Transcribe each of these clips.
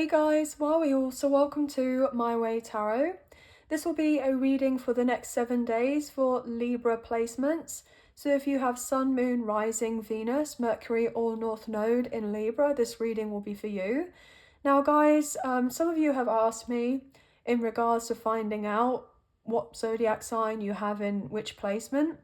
Hey guys, how are you all? So welcome to My Way Tarot. This will be a reading for the next 7 days for Libra placements. So if you have Sun, Moon, Rising, Venus, Mercury or North Node in Libra, this reading will be for you. Now guys, some of you have asked me in regards to finding out what zodiac sign you have in which placement.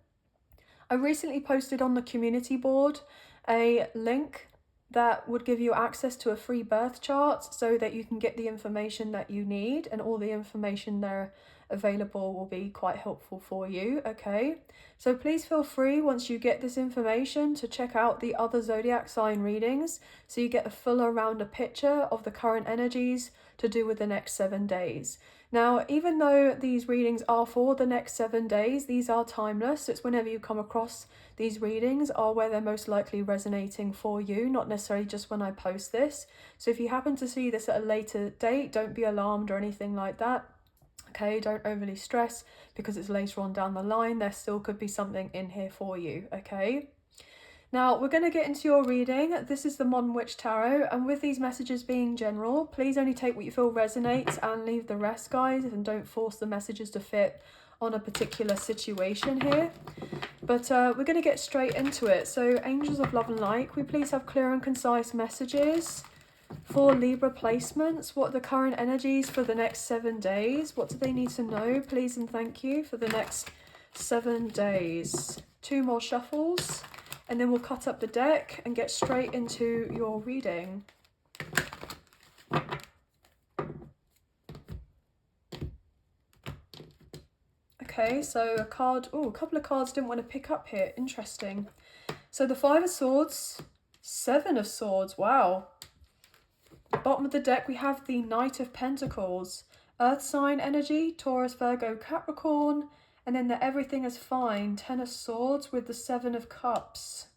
I recently posted on the community board a link that would give you access to a free birth chart so that you can get the information that you need, and all the information there available will be quite helpful for you, okay? So please feel free once you get this information to check out the other zodiac sign readings so you get a fuller rounder picture of the current energies to do with the next 7 days. Now, even though these readings are for the next 7 days, these are timeless. So it's whenever you come across these readings are where they're most likely resonating for you, not necessarily just when I post this. So if you happen to see this at a later date, don't be alarmed or anything like that. Okay, don't overly stress because it's later on down the line. There still could be something in here for you, okay? Now, we're going to get into your reading. This is the Modern Witch Tarot, and with these messages being general, please only take what you feel resonates and leave the rest, guys, and don't force the messages to fit on a particular situation here. But we're going to get straight into it. So, Angels of Love and Light, can we please have clear and concise messages for Libra placements? What are the current energies for the next 7 days? What do they need to know, please and thank you, for the next 7 days? 2 more shuffles. And then we'll cut up the deck and get straight into your reading. Okay, so a couple of cards didn't want to pick up here. Interesting. So the 5 of Swords, 7 of Swords. Wow. Bottom of the deck, we have the Knight of Pentacles. Earth sign energy, Taurus, Virgo, Capricorn. And then the Everything is Fine, 10 of Swords with the 7 of Cups.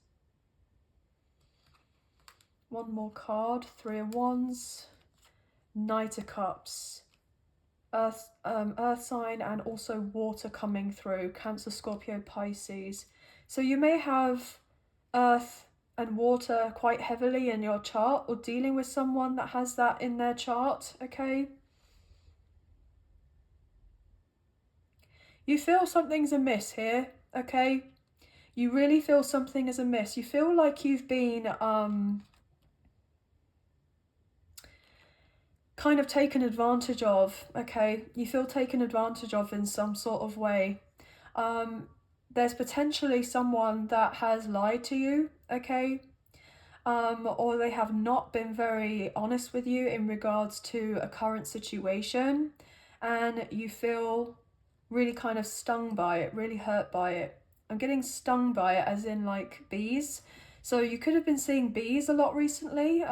One more card, 3 of Wands, Knight of Cups. Earth sign and also water coming through, Cancer, Scorpio, Pisces. So you may have earth and water quite heavily in your chart, or dealing with someone that has that in their chart, okay? You feel something's amiss here, okay? You really feel something is amiss. You feel like you've been kind of taken advantage of, okay? You feel taken advantage of in some sort of way. There's potentially someone that has lied to you, okay? Or they have not been very honest with you in regards to a current situation, and you feel really kind of stung by it, really hurt by it. I'm getting stung by it as in like bees. So you could have been seeing bees a lot recently,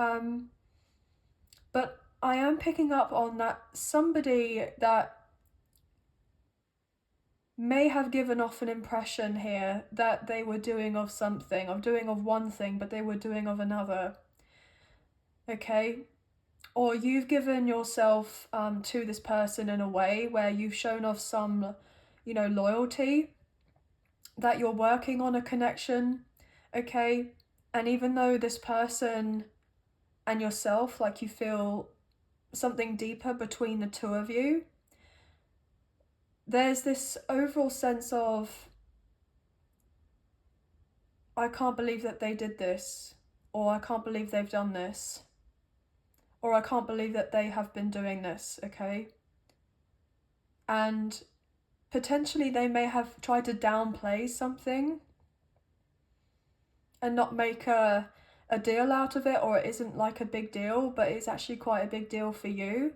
but I am picking up on that somebody that may have given off an impression here that they were doing of something, of doing of one thing, but they were doing of another, okay? Or you've given yourself to this person in a way where you've shown off some, you know, loyalty, that you're working on a connection, okay? And even though this person and yourself, like, you feel something deeper between the two of you, there's this overall sense of, I can't believe that they did this, or I can't believe they've done this, or I can't believe that they have been doing this, okay? And potentially they may have tried to downplay something and not make a deal out of it, or it isn't like a big deal, but it's actually quite a big deal for you.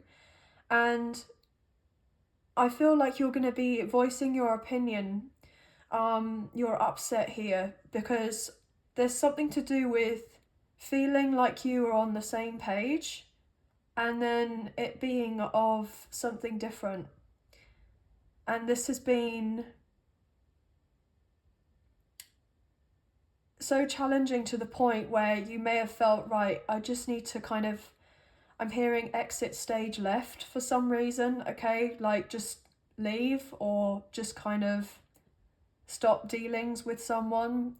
And I feel like you're going to be voicing your opinion. You're upset here because there's something to do with feeling like you are on the same page and then it being of something different. And this has been so challenging to the point where you may have felt, right, I just need to kind of, I'm hearing exit stage left for some reason, okay? Like just leave or just kind of stop dealings with someone.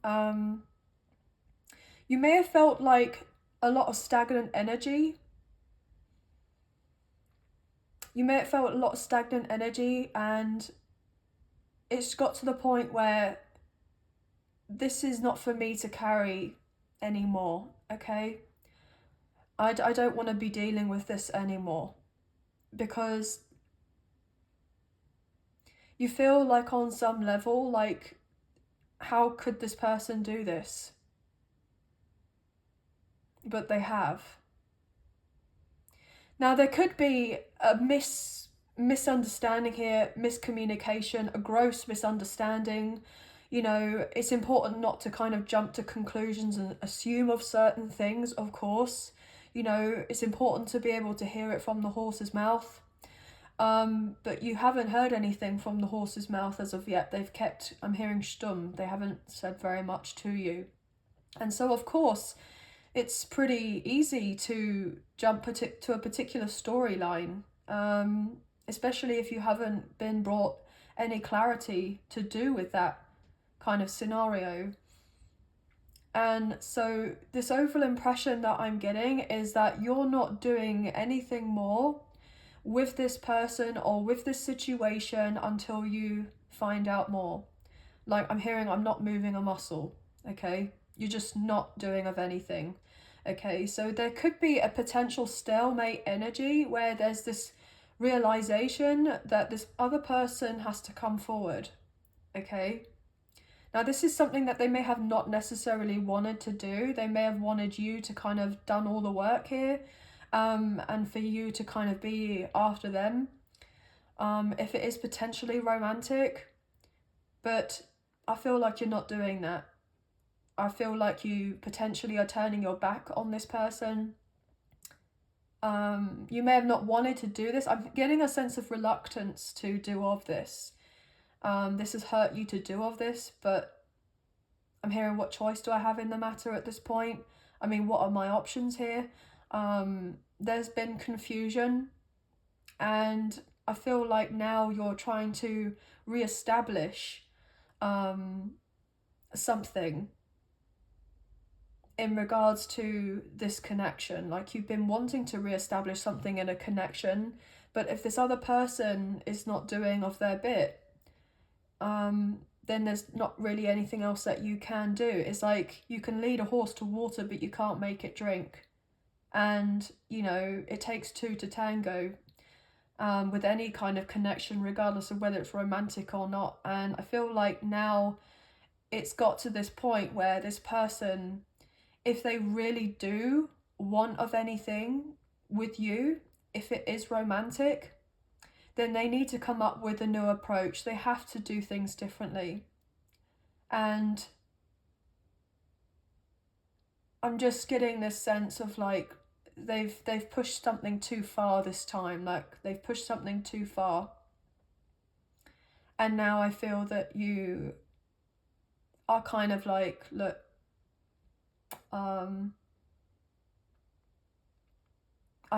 You may have felt like a lot of stagnant energy you may have felt a lot of stagnant energy, and it's got to the point where this is not for me to carry anymore, okay? I don't want to be dealing with this anymore, because you feel like on some level, like, how could this person do this? But they have. Now, there could be a misunderstanding here, miscommunication, a gross misunderstanding. You know, it's important not to kind of jump to conclusions and assume of certain things, of course. You know, it's important to be able to hear it from the horse's mouth. But you haven't heard anything from the horse's mouth as of yet. They've kept, I'm hearing stumm. They haven't said very much to you. And so, of course, it's pretty easy to jump to a particular storyline, especially if you haven't been brought any clarity to do with that kind of scenario. And so this overall impression that I'm getting is that you're not doing anything more with this person or with this situation until you find out more. Like, I'm hearing, I'm not moving a muscle, okay? You're just not doing of anything. Okay, so there could be a potential stalemate energy where there's this realization that this other person has to come forward. Okay, now this is something that they may have not necessarily wanted to do. They may have wanted you to kind of done all the work here, and for you to kind of be after them, if it is potentially romantic. But I feel like you're not doing that. I feel like you potentially are turning your back on this person. You may have not wanted to do this. I'm getting a sense of reluctance to do of this. This has hurt you to do of this, but I'm hearing, what choice do I have in the matter at this point? I mean, what are my options here? There's been confusion, and I feel like now you're trying to reestablish something in regards to this connection. Like, you've been wanting to reestablish something in a connection, but if this other person is not doing of their bit, then there's not really anything else that you can do. It's like you can lead a horse to water, but you can't make it drink. And, you know, it takes two to tango, with any kind of connection, regardless of whether it's romantic or not. And I feel like now it's got to this point where this person, if they really do want of anything with you, if it is romantic, then they need to come up with a new approach. They have to do things differently. And I'm just getting this sense of like they've pushed something too far this time. Like, they've pushed something too far. And now I feel that you are kind of like, look, I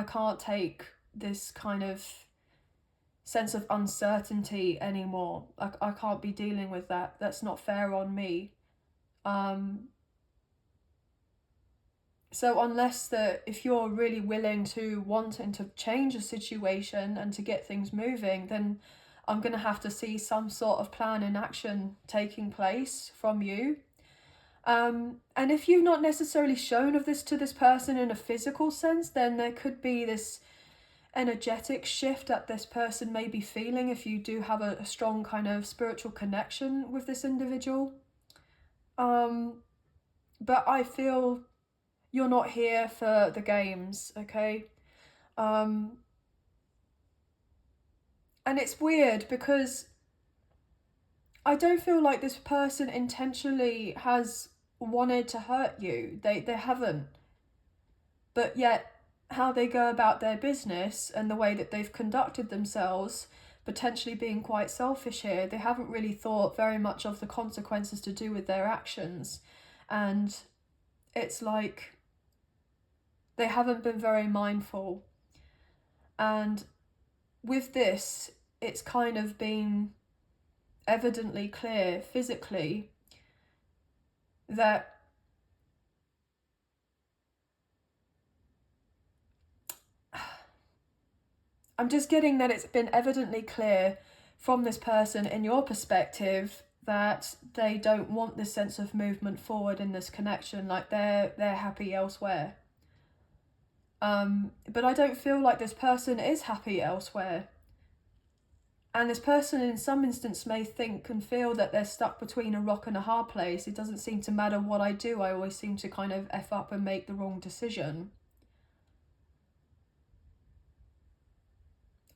can't take this kind of sense of uncertainty anymore. I can't be dealing with that. That's not fair on me. So unless if you're really willing to wanting to change a situation and to get things moving, then I'm going to have to see some sort of plan in action taking place from you. And if you've not necessarily shown of this to this person in a physical sense, then there could be this energetic shift that this person may be feeling if you do have a strong kind of spiritual connection with this individual. But I feel you're not here for the games, okay? And it's weird because I don't feel like this person intentionally has wanted to hurt you. They haven't. But yet, how they go about their business and the way that they've conducted themselves, potentially being quite selfish here, they haven't really thought very much of the consequences to do with their actions. And it's like they haven't been very mindful. And with this, it's kind of been evidently clear physically that I'm just getting that it's been evidently clear from this person in your perspective that they don't want this sense of movement forward in this connection, like they're happy elsewhere. But I don't feel like this person is happy elsewhere. And this person in some instance may think and feel that they're stuck between a rock and a hard place. It doesn't seem to matter what I do, I always seem to kind of F up and make the wrong decision.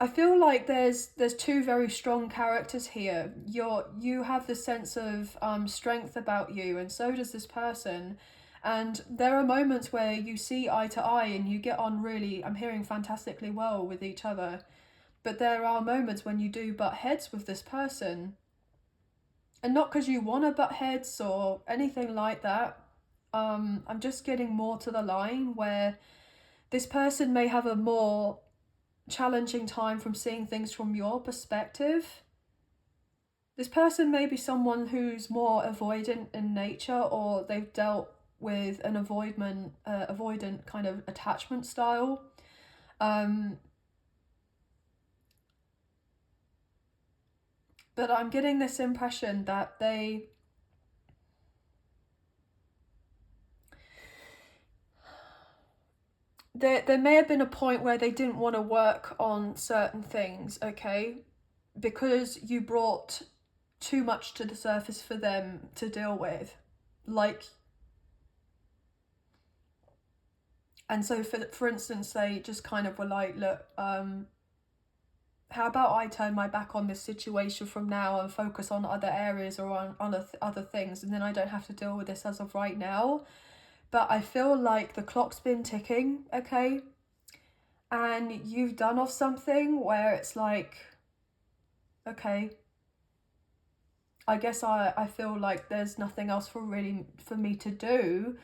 I feel like there's two very strong characters here. You have the sense of strength about you, and so does this person. And there are moments where you see eye to eye and you get on really, I'm hearing, fantastically well with each other. But there are moments when you do butt heads with this person. And not because you want to butt heads or anything like that. I'm just getting more to the line where this person may have a more challenging time from seeing things from your perspective. This person may be someone who's more avoidant in nature, or they've dealt with an avoidant kind of attachment style. But I'm getting this impression that there may have been a point where they didn't want to work on certain things, okay? Because you brought too much to the surface for them to deal with. Like, and so for instance, they just kind of were like, look, how about I turn my back on this situation from now and focus on other areas or on other things, and then I don't have to deal with this as of right now. But I feel like the clock's been ticking, okay? And you've done off something where it's like, okay, I guess I feel like there's nothing else for me to do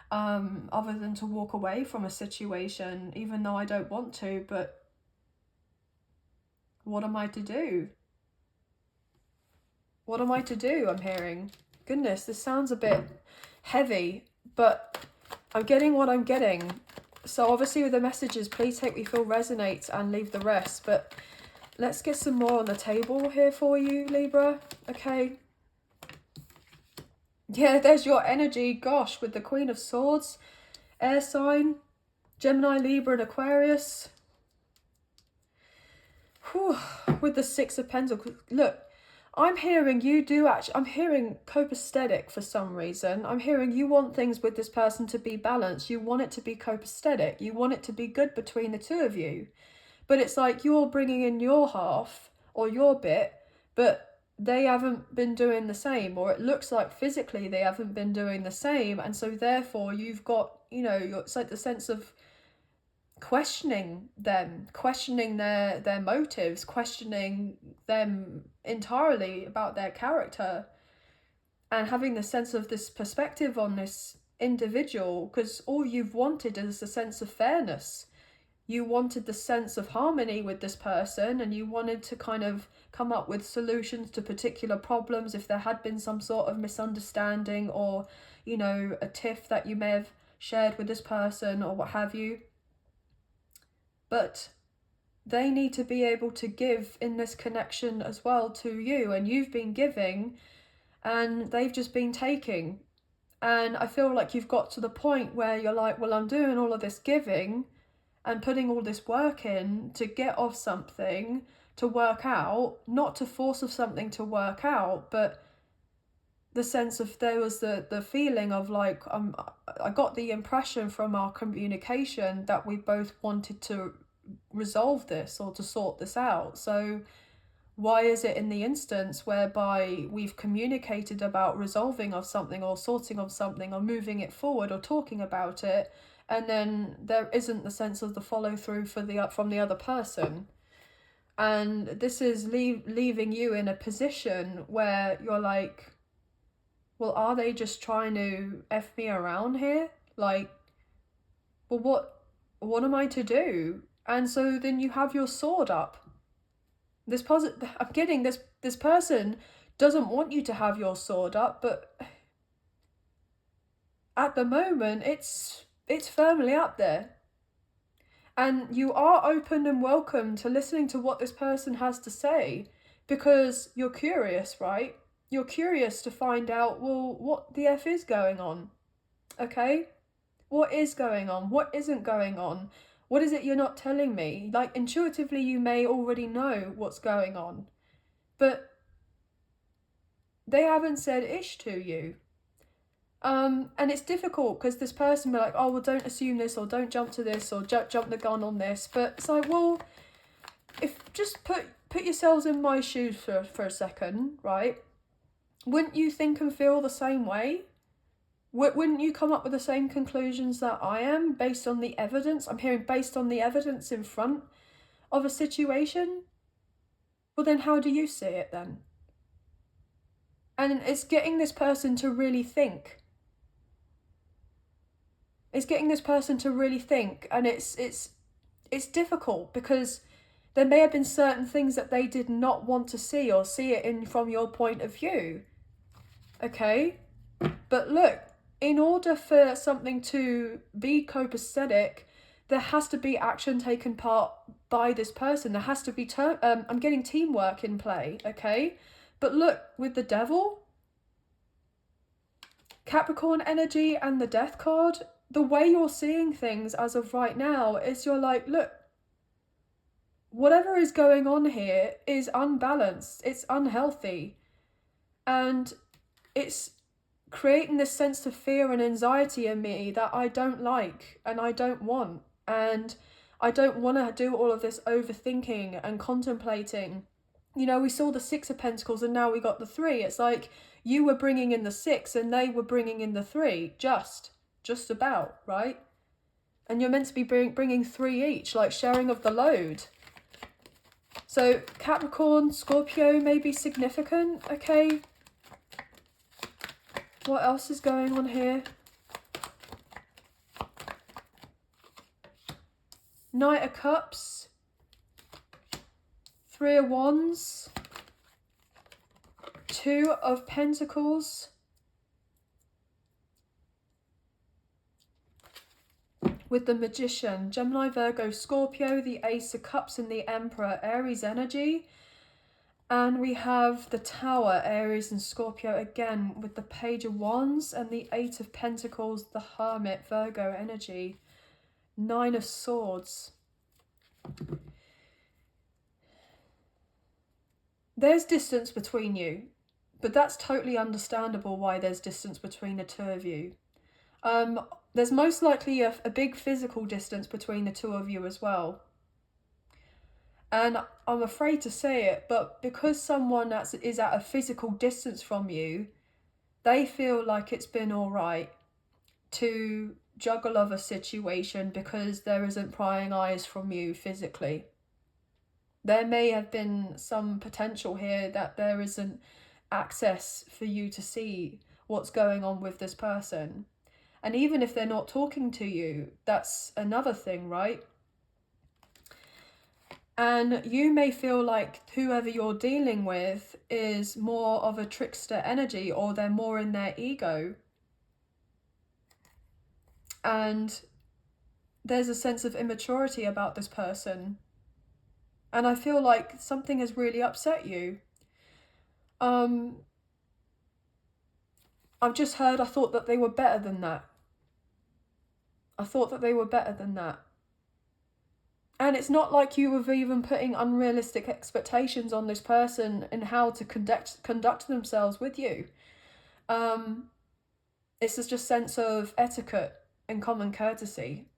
other than to walk away from a situation, even though I don't want to. But what am I to do? What am I to do, I'm hearing? Goodness, this sounds a bit heavy, but I'm getting what I'm getting. So obviously with the messages, please take what you feel resonates and leave the rest. But let's get some more on the table here for you, Libra. Okay. Yeah, there's your energy. Gosh, with the Queen of Swords, air sign, Gemini, Libra, and Aquarius. Whew, with the Six of Pentacles. Look, I'm hearing you do actually, I'm hearing copacetic for some reason. I'm hearing you want things with this person to be balanced. You want it to be copacetic. You want it to be good between the two of you. But it's like you're bringing in your half or your bit, but they haven't been doing the same, or it looks like physically they haven't been doing the same. And so therefore you've got, you know, it's like the sense of questioning them, questioning their motives, questioning them entirely about their character, and having the sense of this perspective on this individual, because all you've wanted is a sense of fairness. You wanted the sense of harmony with this person, and you wanted to kind of come up with solutions to particular problems if there had been some sort of misunderstanding, or, you know, a tiff that you may have shared with this person or what have you. But they need to be able to give in this connection as well to you, and you've been giving and they've just been taking. And I feel like you've got to the point where you're like, well, I'm doing all of this giving and putting all this work in to get off something to work out, not to force of something to work out, but the sense of, there was the feeling of like, I got the impression from our communication that we both wanted to resolve this or to sort this out. So why is it in the instance whereby we've communicated about resolving of something or sorting of something or moving it forward or talking about it, and then there isn't the sense of the follow through from the other person? And this is leaving you in a position where you're like, well, are they just trying to F me around here? Like, well, what am I to do? And so then you have your sword up. I'm getting this person doesn't want you to have your sword up, but at the moment it's firmly up there. And you are open and welcome to listening to what this person has to say, because you're curious, right? You're curious to find out, well, what the F is going on, okay? What is going on? What isn't going on? What is it you're not telling me? Like, intuitively, you may already know what's going on, but they haven't said ish to you. And it's difficult because this person will be like, oh, well, don't assume this, or don't jump to this, or jump the gun on this. But it's like, well, if just put yourselves in my shoes for a second, right? Wouldn't you think and feel the same way? Wouldn't you come up with the same conclusions that I am based on the evidence? I'm hearing based on the evidence in front of a situation. Well, then how do you see it then? And it's getting this person to really think. It's getting this person to really think, and it's difficult because there may have been certain things that they did not want to see, or see it in from your point of view. Okay? But look, in order for something to be copacetic, there has to be action taken part by this person. There has to be I'm getting teamwork in play, okay? But look, with the Devil, Capricorn energy, and the Death card, the way you're seeing things as of right now is you're like, look, whatever is going on here is unbalanced, it's unhealthy, and it's creating this sense of fear and anxiety in me that I don't like and I don't want. And I don't want to do all of this overthinking and contemplating. You know, we saw the Six of Pentacles and now we got the Three. It's like you were bringing in the Six and they were bringing in the Three. Just about, right? And you're meant to be bringing 3 each, like sharing of the load. So Capricorn, Scorpio may be significant, okay? What else is going on here? Knight of Cups, 3 of Wands, 2 of Pentacles, with the Magician, Gemini, Virgo, Scorpio, the Ace of Cups and the Emperor, Aries energy. And we have the Tower, Aries and Scorpio again, with the Page of Wands and the 8 of Pentacles, the Hermit, Virgo energy. 9 of Swords. There's distance between you, but that's totally understandable why there's distance between the two of you. There's most likely a big physical distance between the two of you as well. And I'm afraid to say it, but because someone is at a physical distance from you, they feel like it's been all right to juggle of a situation because there isn't prying eyes from you physically. There may have been some potential here that there isn't access for you to see what's going on with this person. And even if they're not talking to you, that's another thing, right? And you may feel like whoever you're dealing with is more of a trickster energy, or they're more in their ego. And there's a sense of immaturity about this person. And I feel like something has really upset you. I've just heard, I thought that they were better than that. I thought that they were better than that. And it's not like you were even putting unrealistic expectations on this person and how to conduct themselves with you. It's just a sense of etiquette and common courtesy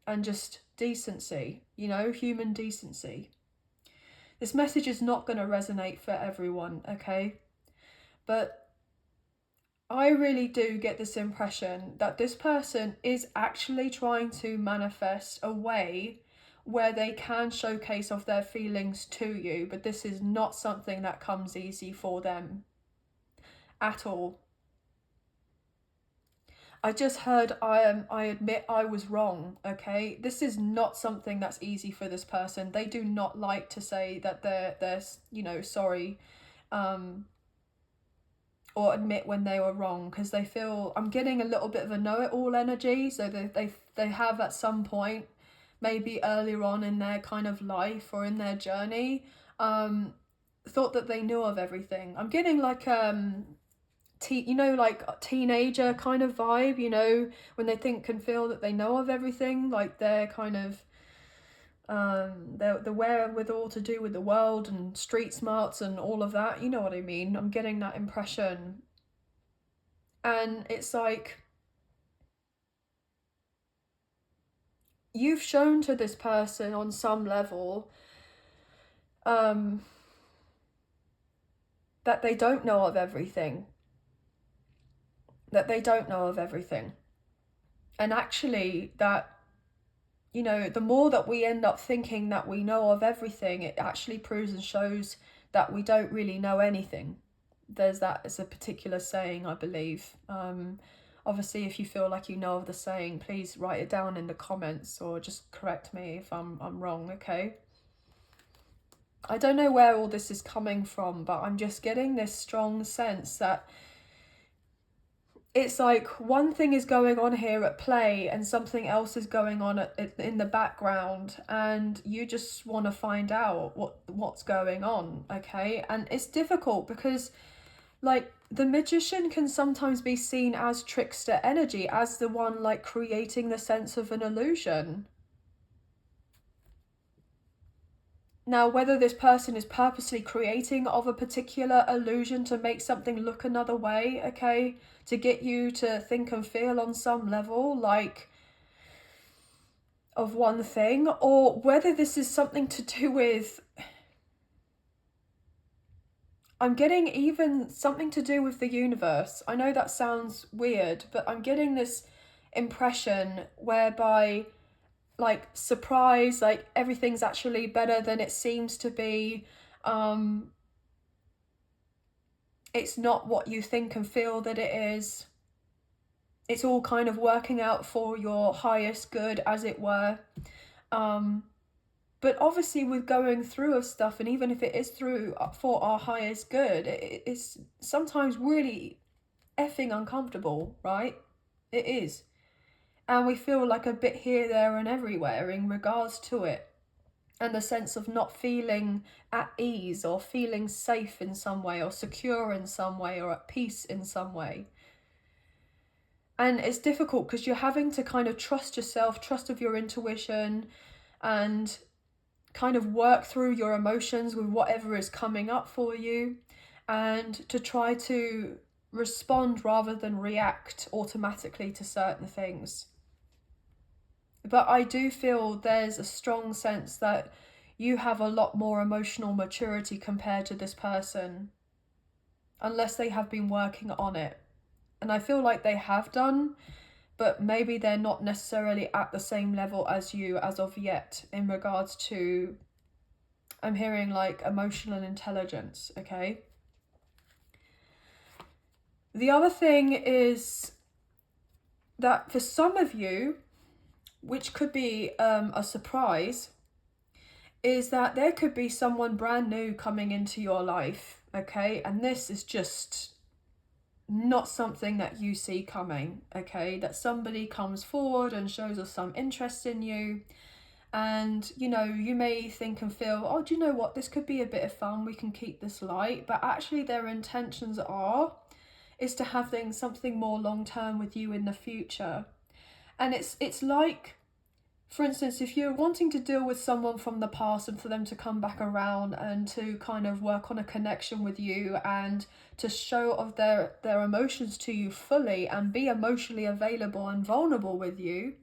and just decency, you know, human decency. This message is not going to resonate for everyone, okay? But I really do get this impression that this person is actually trying to manifest a way where they can showcase off their feelings to you, but this is not something that comes easy for them at all. I just heard I admit I was wrong, okay? This is not something that's easy for this person. They do not like to say that they're you know, sorry, or admit when they were wrong, because they feel, I'm getting a little bit of a know-it-all energy, so they have at some point maybe earlier on in their kind of life or in their journey, thought that they knew of everything. I'm getting like like a teenager kind of vibe, when they think and feel that they know of everything, like they're kind of the wherewithal to do with the world and street smarts and all of that, you know what I mean? I'm getting that impression. And it's like, you've shown to this person on some level that they don't know of everything. And actually, that, the more that we end up thinking that we know of everything, it actually proves and shows that we don't really know anything. There's that, it's a particular saying, I believe. Obviously, if you feel like you know of the saying, please write it down in the comments or just correct me if I'm wrong, okay? I don't know where all this is coming from, but I'm just getting this strong sense that it's like one thing is going on here at play and something else is going on in the background, and you just want to find out what's going on, okay? And it's difficult because, like, the magician can sometimes be seen as trickster energy, as the one like creating the sense of an illusion. Now, whether this person is purposely creating of a particular illusion to make something look another way, okay, to get you to think and feel on some level like of one thing, or whether this is something to do with, I'm getting even something to do with the universe. I know that sounds weird, but I'm getting this impression whereby, like, surprise, like everything's actually better than it seems to be. It's not what you think and feel that it is. It's all kind of working out for your highest good, as it were. But obviously with going through of stuff, and even if it is through for our highest good, it's sometimes really effing uncomfortable, right? It is. And we feel like a bit here, there and everywhere in regards to it. And the sense of not feeling at ease or feeling safe in some way or secure in some way or at peace in some way. And it's difficult because you're having to kind of trust yourself, trust of your intuition, and kind of work through your emotions with whatever is coming up for you, and to try to respond rather than react automatically to certain things. But I do feel there's a strong sense that you have a lot more emotional maturity compared to this person, unless they have been working on it. And I feel like they have done, but maybe they're not necessarily at the same level as you as of yet in regards to, I'm hearing like emotional intelligence, okay? The other thing is that for some of you, which could be a surprise, is that there could be someone brand new coming into your life, okay? And this is just not something that you see coming, okay? That somebody comes forward and shows us some interest in you, and you may think and feel, oh, do you know what, this could be a bit of fun, we can keep this light, but actually their intentions is to have something more long-term with you in the future. And it's like, for instance, if you're wanting to deal with someone from the past and for them to come back around and to kind of work on a connection with you and to show of their emotions to you fully and be emotionally available and vulnerable with you,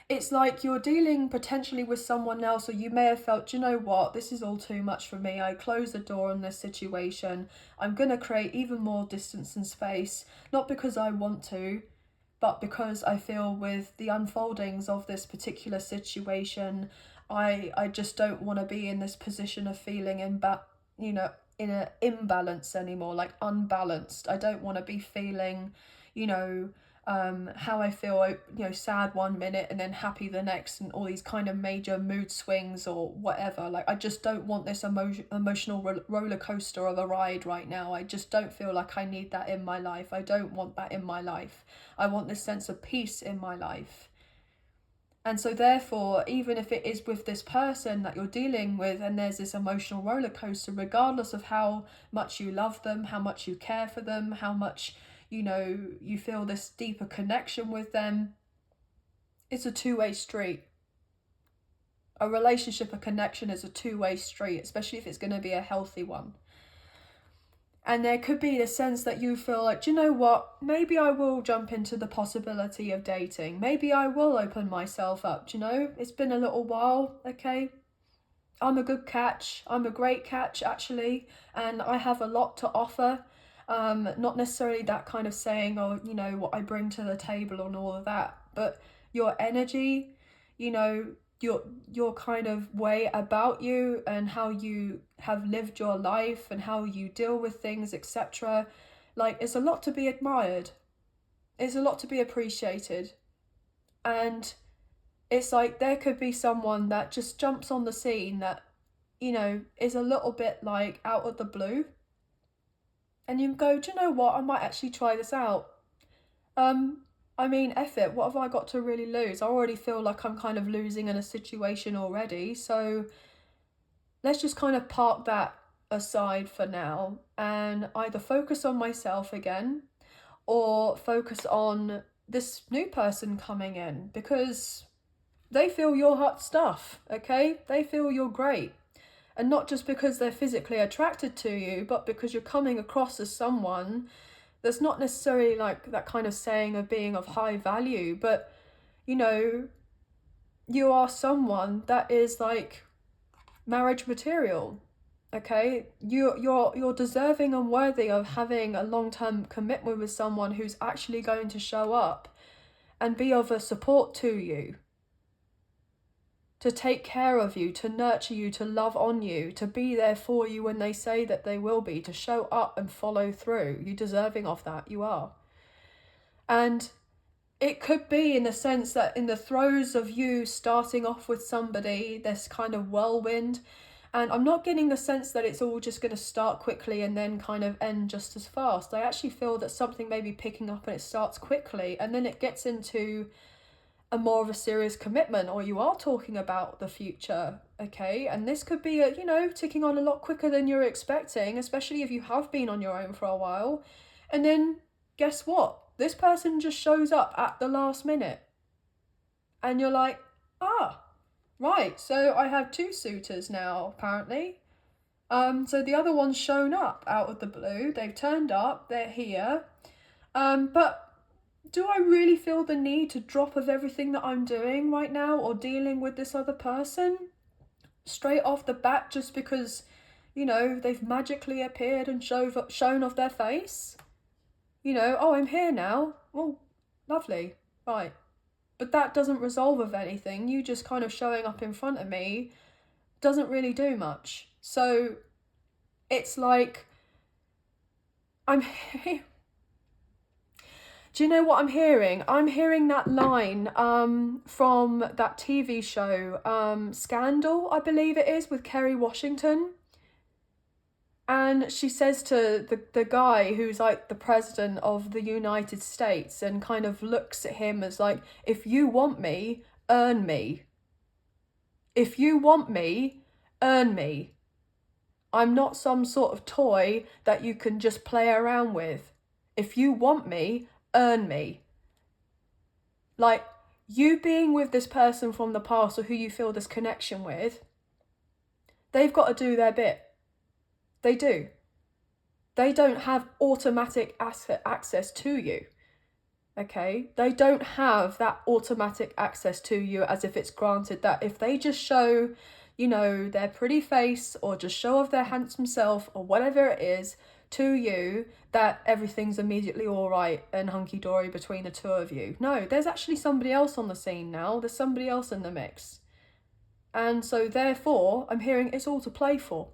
it's like you're dealing potentially with someone else, or you may have felt, do you know what, this is all too much for me, I close the door on this situation, I'm going to create even more distance and space, not because I want to, but because I feel with the unfoldings of this particular situation, I just don't want to be in this position of feeling in an imbalance anymore, like unbalanced. I don't want to be feeling, how I feel, sad one minute and then happy the next, and all these kind of major mood swings or whatever. Like, I just don't want this emotional roller coaster of a ride right now. I just don't feel like I need that in my life. I don't want that in my life. I want this sense of peace in my life. And so therefore, even if it is with this person that you're dealing with and there's this emotional roller coaster, regardless of how much you love them, how much you care for them, how much, you know, you feel this deeper connection with them, it's a two-way street. A relationship, a connection is a two-way street, especially if it's going to be a healthy one. And there could be a sense that you feel like, do you know what, maybe I will jump into the possibility of dating. Maybe I will open myself up, do you know? It's been a little while, okay? I'm a good catch. I'm a great catch, actually. And I have a lot to offer. Not necessarily that kind of saying, or, you know, what I bring to the table and all of that. But your energy, you know, your kind of way about you and how you have lived your life and how you deal with things, etc. Like, it's a lot to be admired. It's a lot to be appreciated. And it's like there could be someone that just jumps on the scene that, you know, is a little bit like out of the blue. And you go, do you know what? I might actually try this out. I mean, F it, what have I got to really lose? I already feel like I'm kind of losing in a situation already. So let's just kind of park that aside for now and either focus on myself again or focus on this new person coming in, because they feel your hot stuff, okay? They feel you're great. And not just because they're physically attracted to you, but because you're coming across as someone that's not necessarily like that kind of saying of being of high value, but, you know, you are someone that is like marriage material, okay? You're deserving and worthy of having a long-term commitment with someone who's actually going to show up and be of a support to you, to take care of you, to nurture you, to love on you, to be there for you when they say that they will be, to show up and follow through. You're deserving of that, you are. And it could be in the sense that in the throes of you starting off with somebody, this kind of whirlwind, and I'm not getting the sense that it's all just going to start quickly and then kind of end just as fast. I actually feel that something may be picking up and it starts quickly and then it gets into a more of a serious commitment, or you are talking about the future, okay? And this could be, you know, ticking on a lot quicker than you're expecting, especially if you have been on your own for a while. And then guess what? This person just shows up at the last minute. And you're like, ah, right, so I have two suitors now, apparently. So the other one's shown up out of the blue. They've turned up, they're here. But do I really feel the need to drop of everything that I'm doing right now or dealing with this other person straight off the bat just because, you know, they've magically appeared and shown off their face? You know, oh, I'm here now. Well, lovely. Right. But that doesn't resolve with anything. You just kind of showing up in front of me doesn't really do much. So it's like, do you know what I'm hearing? I'm hearing that line from that TV show, Scandal, I believe it is, with Kerry Washington. And she says to the guy who's like the president of the United States and kind of looks at him as like, if you want me, earn me. If you want me, earn me. I'm not some sort of toy that you can just play around with. If you want me, earn me. Like, you being with this person from the past or who you feel this connection with, they've got to do their bit. They do. They don't have automatic access to you. Okay? They don't have that automatic access to you as if it's granted. That if they just show, you know, their pretty face or just show off their handsome self or whatever it is to you, that everything's immediately all right and hunky-dory between the two of you. No, there's actually somebody else on the scene now. There's somebody else in the mix. And so therefore, I'm hearing it's all to play for.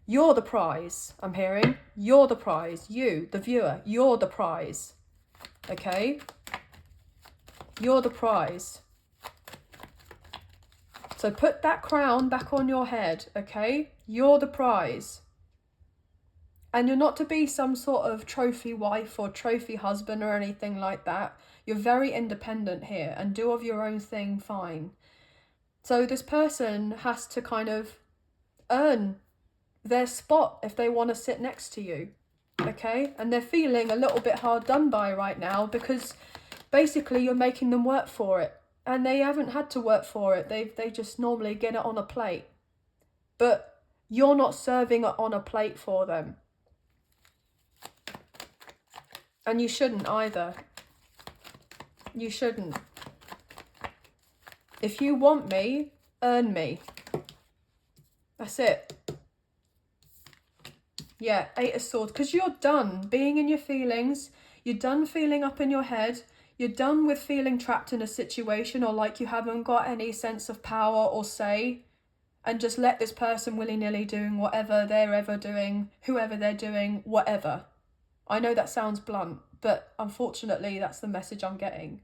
You're the prize, I'm hearing. You're the prize. You, the viewer, you're the prize. Okay? You're the prize. So put that crown back on your head, okay? You're the prize. And you're not to be some sort of trophy wife or trophy husband or anything like that. You're very independent here and do of your own thing fine. So this person has to kind of earn their spot if they want to sit next to you, okay? And they're feeling a little bit hard done by right now because basically you're making them work for it, and they haven't had to work for it. They just normally get it on a plate, but you're not serving it on a plate for them, and you shouldn't either. You shouldn't. If you want me, earn me. That's it. Yeah, 8 of Swords, because you're done being in your feelings. You're done feeling up in your head. You're done with feeling trapped in a situation or like you haven't got any sense of power or say, and just let this person willy-nilly doing whatever they're ever doing, whoever they're doing, whatever. I know that sounds blunt, but unfortunately that's the message I'm getting.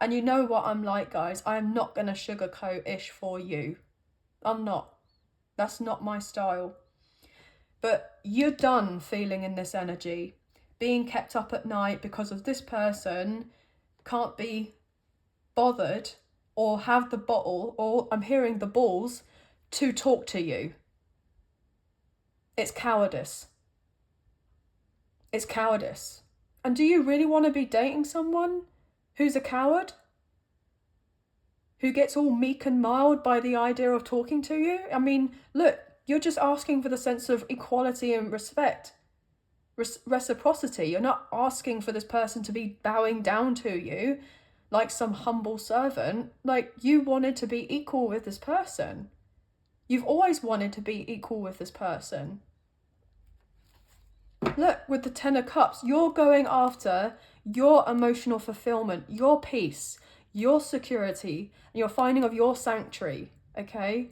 And you know what I'm like, guys. I am not going to sugarcoat-ish for you. I'm not. That's not my style. But you're done feeling in this energy, being kept up at night because of this person can't be bothered or have the bottle, or I'm hearing the balls, to talk to you. It's cowardice. It's cowardice. And do you really want to be dating someone who's a coward? Who gets all meek and mild by the idea of talking to you? I mean, look, you're just asking for the sense of equality and respect. Reciprocity. You're not asking for this person to be bowing down to you like some humble servant. Like, you wanted to be equal with this person. You've always wanted to be equal with this person. Look, with the 10 of Cups, you're going after your emotional fulfillment, your peace, your security, and your finding of your sanctuary, okay?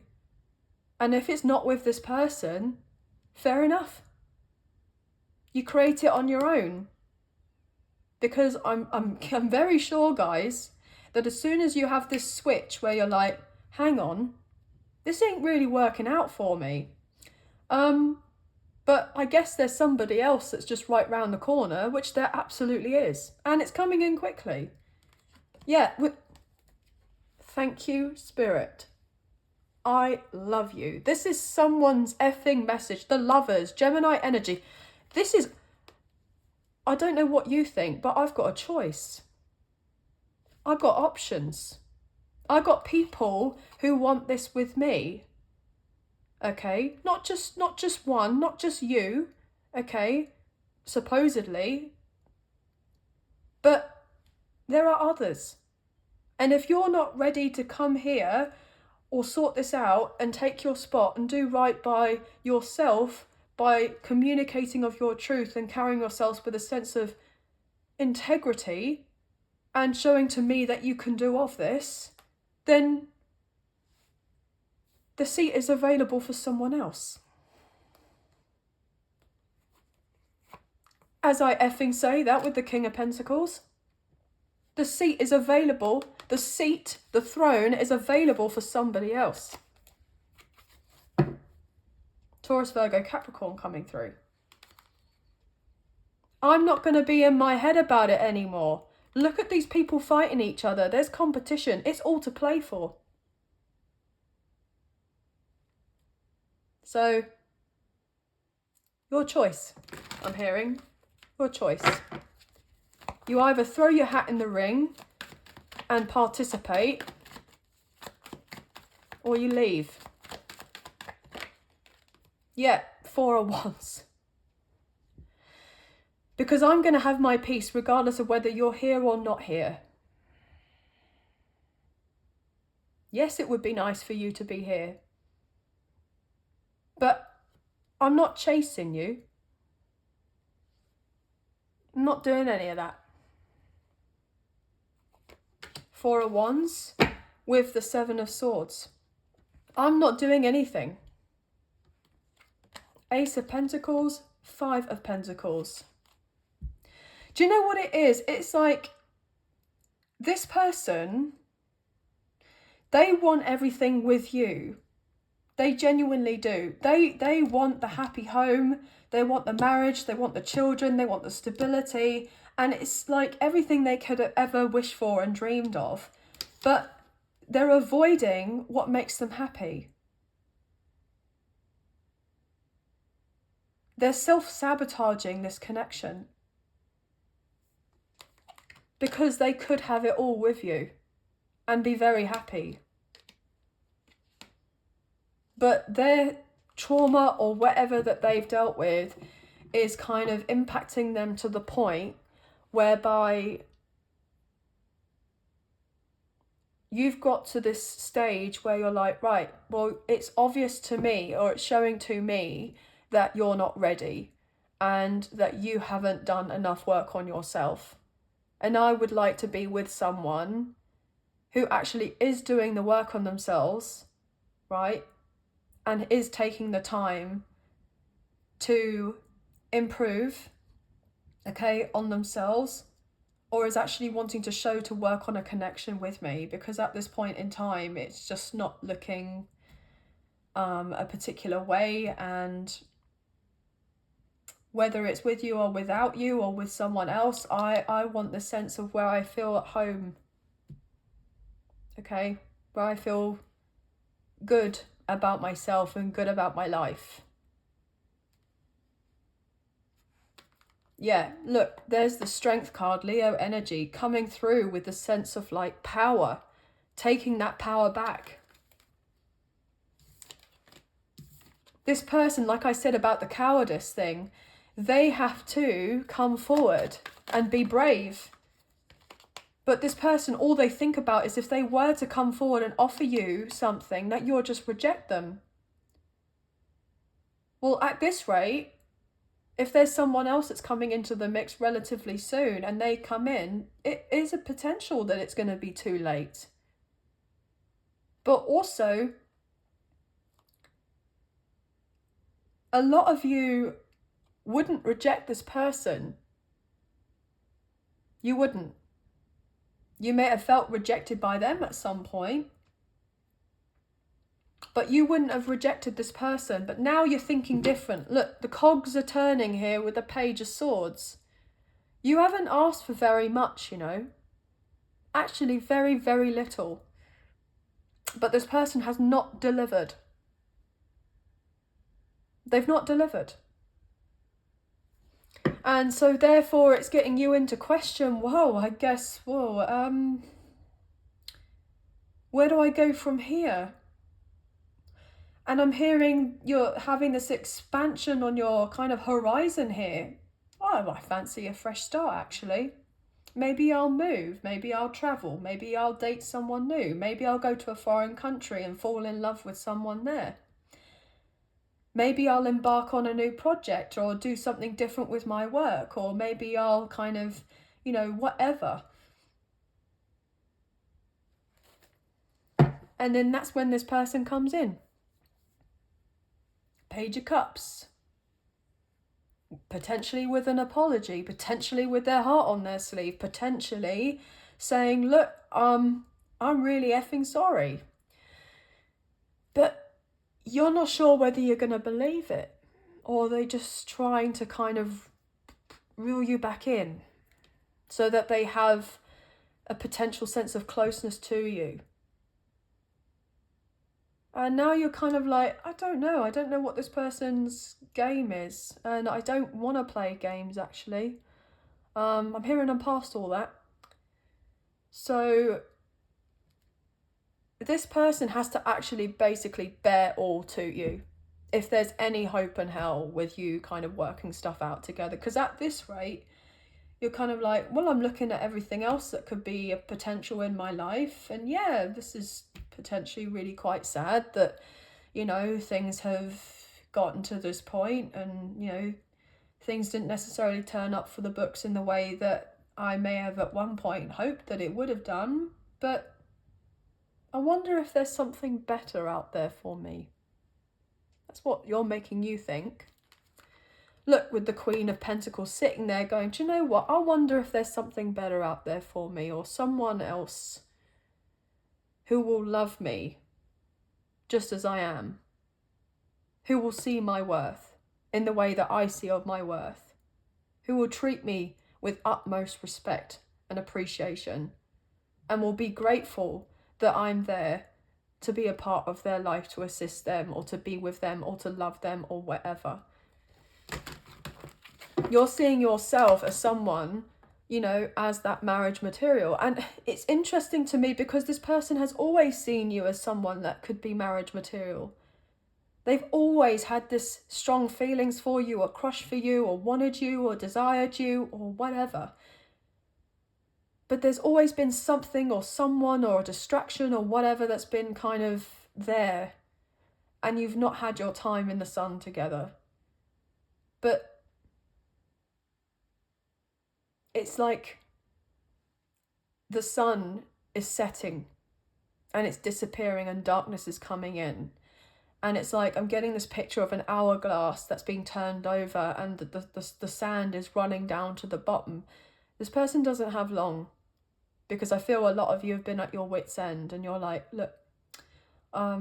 And if it's not with this person, fair enough. You create it on your own. Because I'm very sure, guys, that as soon as you have this switch where you're like, hang on, this ain't really working out for me. But I guess there's somebody else that's just right round the corner, which there absolutely is. And it's coming in quickly. Yeah. Thank you, Spirit. I love you. This is someone's effing message. The Lovers, Gemini energy. This is... I don't know what you think, but I've got a choice. I've got options. I've got people who want this with me. Okay? Not just one, not just you. Okay? Supposedly. But there are others. And if you're not ready to come here or sort this out and take your spot and do right by yourself by communicating of your truth and carrying yourselves with a sense of integrity and showing to me that you can do of this, then the seat is available for someone else. As I effing say that with the King of Pentacles. The seat is available. The seat, the throne, is available for somebody else. Taurus, Virgo, Capricorn coming through. I'm not going to be in my head about it anymore. Look at these people fighting each other. There's competition. It's all to play for. So, your choice, I'm hearing. Your choice. You either throw your hat in the ring and participate, or you leave. Yeah, 4 of Wands. Because I'm going to have my peace regardless of whether you're here or not here. Yes, it would be nice for you to be here. But I'm not chasing you. I'm not doing any of that. 4 of Wands with the 7 of Swords. I'm not doing anything. Ace of Pentacles, 5 of Pentacles. Do you know what it is? It's like this person, they want everything with you. They genuinely do. They want the happy home. They want the marriage. They want the children. They want the stability. And it's like everything they could have ever wished for and dreamed of, but they're avoiding what makes them happy. They're self-sabotaging this connection because they could have it all with you and be very happy. But their trauma or whatever that they've dealt with is kind of impacting them to the point whereby you've got to this stage where you're like, right, well, it's obvious to me, or it's showing to me that you're not ready and that you haven't done enough work on yourself. And I would like to be with someone who actually is doing the work on themselves, right? And is taking the time to improve, okay, on themselves, or is actually wanting to show to work on a connection with me, because at this point in time, it's just not looking a particular way. And whether it's with you or without you or with someone else, I want the sense of where I feel at home, okay, where I feel good about myself and good about my life. Yeah, look, there's the Strength card, Leo energy, coming through with the sense of like power, taking that power back. This person, like I said about the cowardice thing, they have to come forward and be brave. But this person, all they think about is if they were to come forward and offer you something, that you'll just reject them. Well, at this rate, if there's someone else that's coming into the mix relatively soon and they come in, it is a potential that it's going to be too late. But also, a lot of you wouldn't reject this person. You wouldn't. You may have felt rejected by them at some point, but you wouldn't have rejected this person. But now you're thinking different. Look, the cogs are turning here with the Page of Swords. You haven't asked for very much, you know. Actually, very, very little. But this person has not delivered. They've not delivered. And so therefore it's getting you into question, whoa, I guess, whoa, where do I go from here? And I'm hearing you're having this expansion on your kind of horizon here. Oh, I fancy a fresh start, actually. Maybe I'll move, maybe I'll travel, maybe I'll date someone new, maybe I'll go to a foreign country and fall in love with someone there. Maybe I'll embark on a new project or do something different with my work, or maybe I'll kind of, you know, whatever. And then that's when this person comes in. Page of Cups. Potentially with an apology, potentially with their heart on their sleeve, potentially saying, look, I'm really effing sorry. But you're not sure whether you're going to believe it, or they're just trying to kind of reel you back in so that they have a potential sense of closeness to you. And now you're kind of like, I don't know what this person's game is, and I don't want to play games, actually. I'm hearing I'm past all that. So this person has to actually basically bear all to you if there's any hope in hell with you kind of working stuff out together. Because at this rate, you're kind of like, well, I'm looking at everything else that could be a potential in my life. And yeah, this is potentially really quite sad that, you know, things have gotten to this point and, you know, things didn't necessarily turn up for the books in the way that I may have at one point hoped that it would have done. But I wonder if there's something better out there for me. That's what you're making you think. Look, with the Queen of Pentacles sitting there going, do you know what? I wonder if there's something better out there for me, or someone else who will love me just as I am, who will see my worth in the way that I see of my worth, who will treat me with utmost respect and appreciation, and will be grateful that I'm there to be a part of their life, to assist them or to be with them or to love them or whatever. You're seeing yourself as someone, you know, as that marriage material. And it's interesting to me because this person has always seen you as someone that could be marriage material. They've always had this strong feelings for you, or crush for you, or wanted you, or desired you, or whatever. But there's always been something or someone or a distraction or whatever that's been kind of there, and you've not had your time in the sun together. But it's like the sun is setting and it's disappearing and darkness is coming in. And it's like I'm getting this picture of an hourglass that's being turned over and the sand is running down to the bottom. This person doesn't have long, because I feel a lot of you have been at your wit's end and you're like, look, I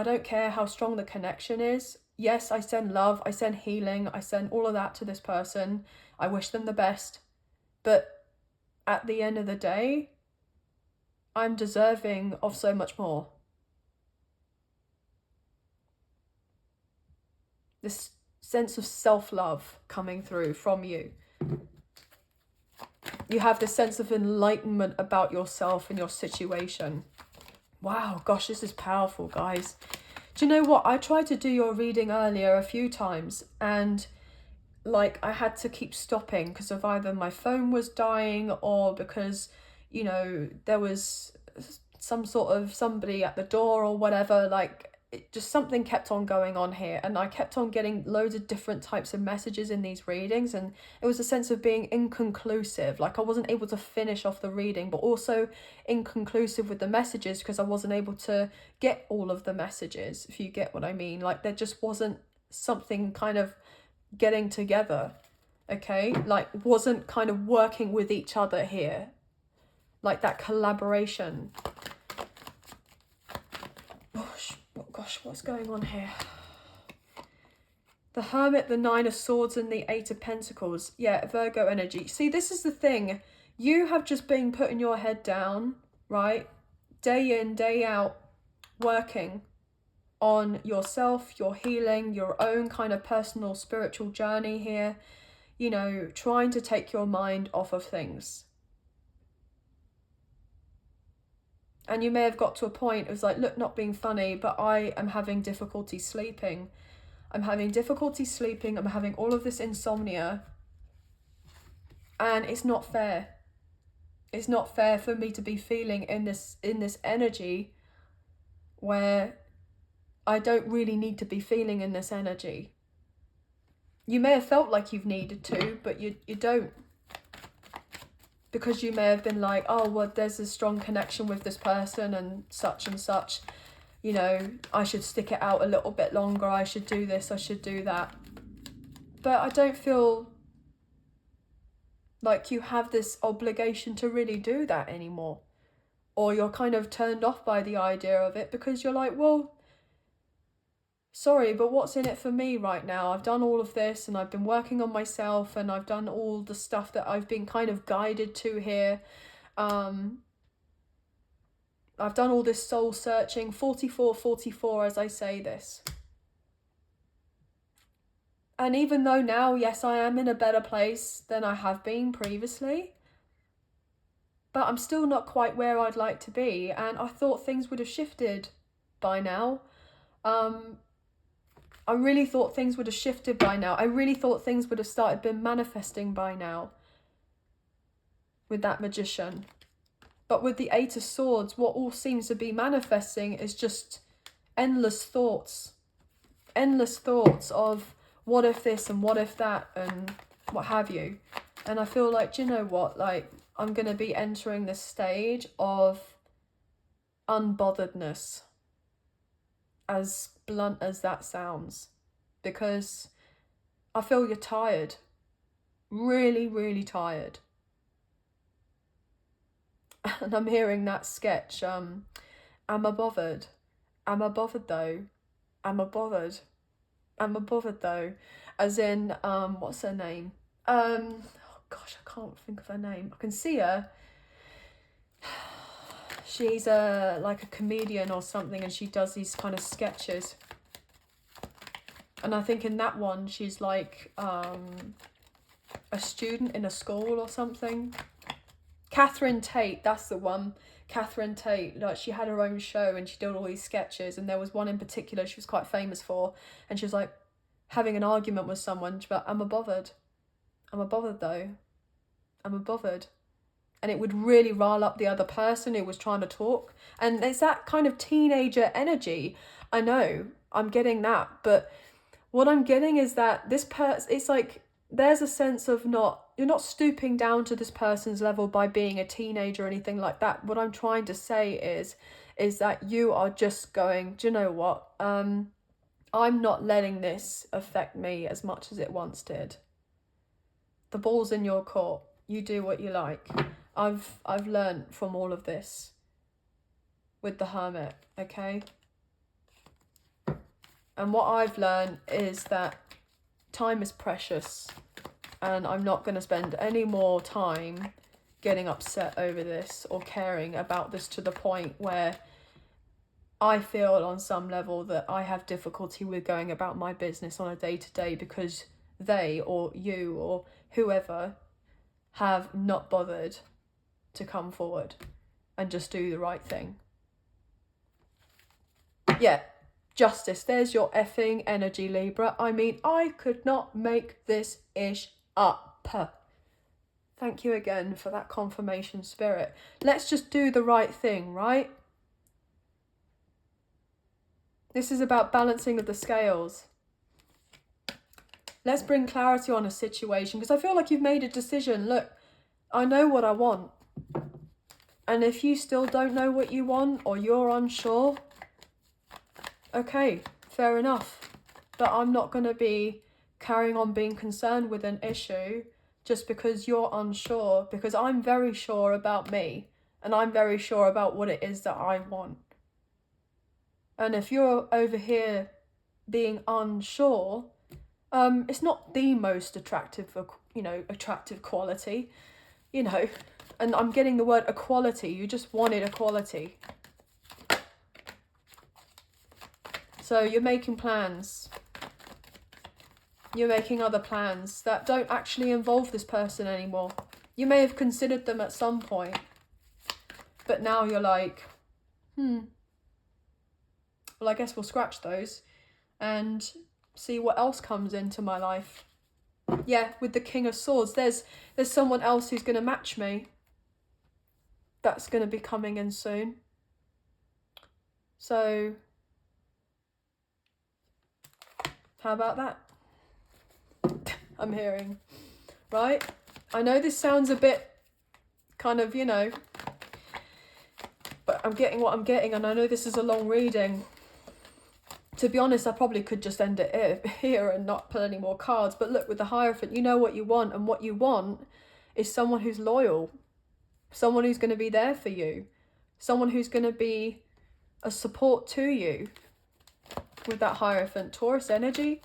don't care how strong the connection is. Yes, I send love, I send healing, I send all of that to this person. I wish them the best. But at the end of the day, I'm deserving of so much more. This sense of self-love coming through from you. You have this sense of enlightenment about yourself and your situation. Wow, gosh, this is powerful, guys. Do you know what? I tried to do your reading earlier a few times and like I had to keep stopping because of either my phone was dying or because, you know, there was some sort of somebody at the door or whatever. Like just something kept on going on here, and I kept on getting loads of different types of messages in these readings, and it was a sense of being inconclusive. Like I wasn't able to finish off the reading, but also inconclusive with the messages because I wasn't able to get all of the messages, if you get what I mean. Like there just wasn't something kind of getting together, okay? Like wasn't kind of working with each other here, like that collaboration. Gosh, what's going on here? The Hermit, the Nine of Swords, and the Eight of Pentacles. Yeah, Virgo energy. See, this is the thing. You have just been putting your head down, right? Day in, day out, working on yourself, your healing, your own kind of personal spiritual journey here. You know, trying to take your mind off of things. And you may have got to a point, it was like, look, not being funny, but I am having difficulty sleeping. I'm having difficulty sleeping. I'm having all of this insomnia. And it's not fair. It's not fair for me to be feeling in this energy where I don't really need to be feeling in this energy. You may have felt like you've needed to, but you don't. Because you may have been like, oh, well, there's a strong connection with this person and such, you know, I should stick it out a little bit longer, I should do this, I should do that. But I don't feel like you have this obligation to really do that anymore. Or you're kind of turned off by the idea of it because you're like, well, sorry, but what's in it for me right now? I've done all of this and I've been working on myself and I've done all the stuff that I've been kind of guided to here. I've done all this soul searching, 44 as I say this. And even though now, yes, I am in a better place than I have been previously, but I'm still not quite where I'd like to be. And I thought things would have shifted by now. I really thought things would have shifted by now. I really thought things would have started been manifesting by now with that Magician. But with the Eight of Swords, what all seems to be manifesting is just endless thoughts. Endless thoughts of what if this and what if that and what have you. And I feel like, do you know what? Like, I'm going to be entering this stage of unbotheredness. As blunt as that sounds. Because I feel you're tired. Really, really tired. And I'm hearing that sketch, am I bothered? Am I bothered though? Am I bothered? Am I bothered though? As in, what's her name? oh gosh, I can't think of her name. I can see her. She's like a comedian or something, and she does these kind of sketches. And I think in that one, she's like a student in a school or something. Catherine Tate, that's the one. Catherine Tate, like, she had her own show and she did all these sketches, and there was one in particular she was quite famous for, and she was like having an argument with someone, but I'm bothered. I'm bothered though. I'm bothered. And it would really rile up the other person who was trying to talk. And it's that kind of teenager energy. I know, I'm getting that, but what I'm getting is that this person, it's like there's a sense of you're not stooping down to this person's level by being a teenager or anything like that. What I'm trying to say is that you are just going, do you know what? I'm not letting this affect me as much as it once did. The ball's in your court. You do what you like. I've learned from all of this with the Hermit, okay? And what I've learned is that time is precious, and I'm not going to spend any more time getting upset over this or caring about this to the point where I feel on some level that I have difficulty with going about my business on a day-to-day because they or you or whoever have not bothered to come forward and just do the right thing. Yeah, justice. There's your effing energy, Libra. I mean, I could not make this ish up. Thank you again for that confirmation, Spirit. Let's just do the right thing, right? This is about balancing of the scales. Let's bring clarity on a situation, because I feel like you've made a decision. Look, I know what I want. And if you still don't know what you want or you're unsure, okay, fair enough. But I'm not going to be carrying on being concerned with an issue just because you're unsure, because I'm very sure about me and I'm very sure about what it is that I want. And if you're over here being unsure, it's not the most attractive, attractive quality, and I'm getting the word equality. You just wanted equality. So you're making plans. You're making other plans that don't actually involve this person anymore. You may have considered them at some point, but now you're like, well, I guess we'll scratch those and see what else comes into my life. Yeah, with the King of Swords, there's someone else who's going to match me. That's going to be coming in soon. So, how about that? I'm hearing, right? I know this sounds a bit kind of, but I'm getting what I'm getting, and I know this is a long reading. To be honest, I probably could just end it here and not put any more cards. But look, with the Hierophant, you know what you want, and what you want is someone who's loyal, someone who's going to be there for you, someone who's going to be a support to you. With that Hierophant, Taurus energy.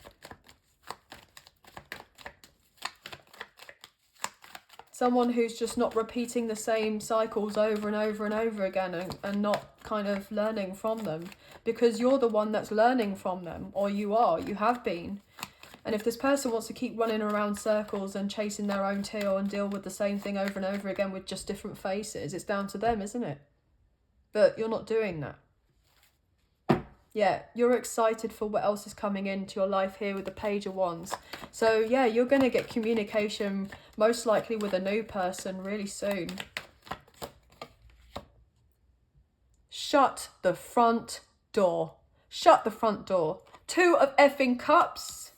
Someone who's just not repeating the same cycles over and over and over again and not kind of learning from them, because you're the one that's learning from them, or you have been. And if this person wants to keep running around circles and chasing their own tail and deal with the same thing over and over again with just different faces, it's down to them, isn't it? But you're not doing that. Yeah, you're excited for what else is coming into your life here with the Page of Wands. So yeah, you're going to get communication most likely with a new person really soon. Shut the front door. Shut the front door. 2 of effing cups.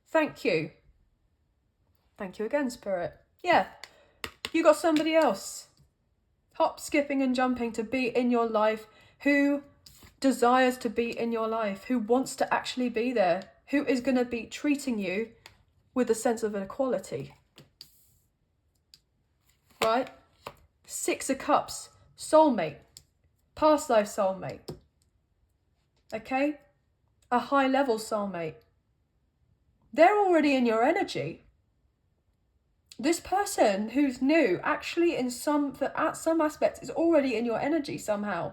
Thank you. Thank you again, Spirit. Yeah, you got somebody else. Hop, skipping and jumping to be in your life, who desires to be in your life, who wants to actually be there, who is going to be treating you with a sense of equality. Right? 6 of Cups, soulmate, past life soulmate. Okay? A high level soulmate. They're already in your energy. This person who's new actually at some aspects is already in your energy somehow.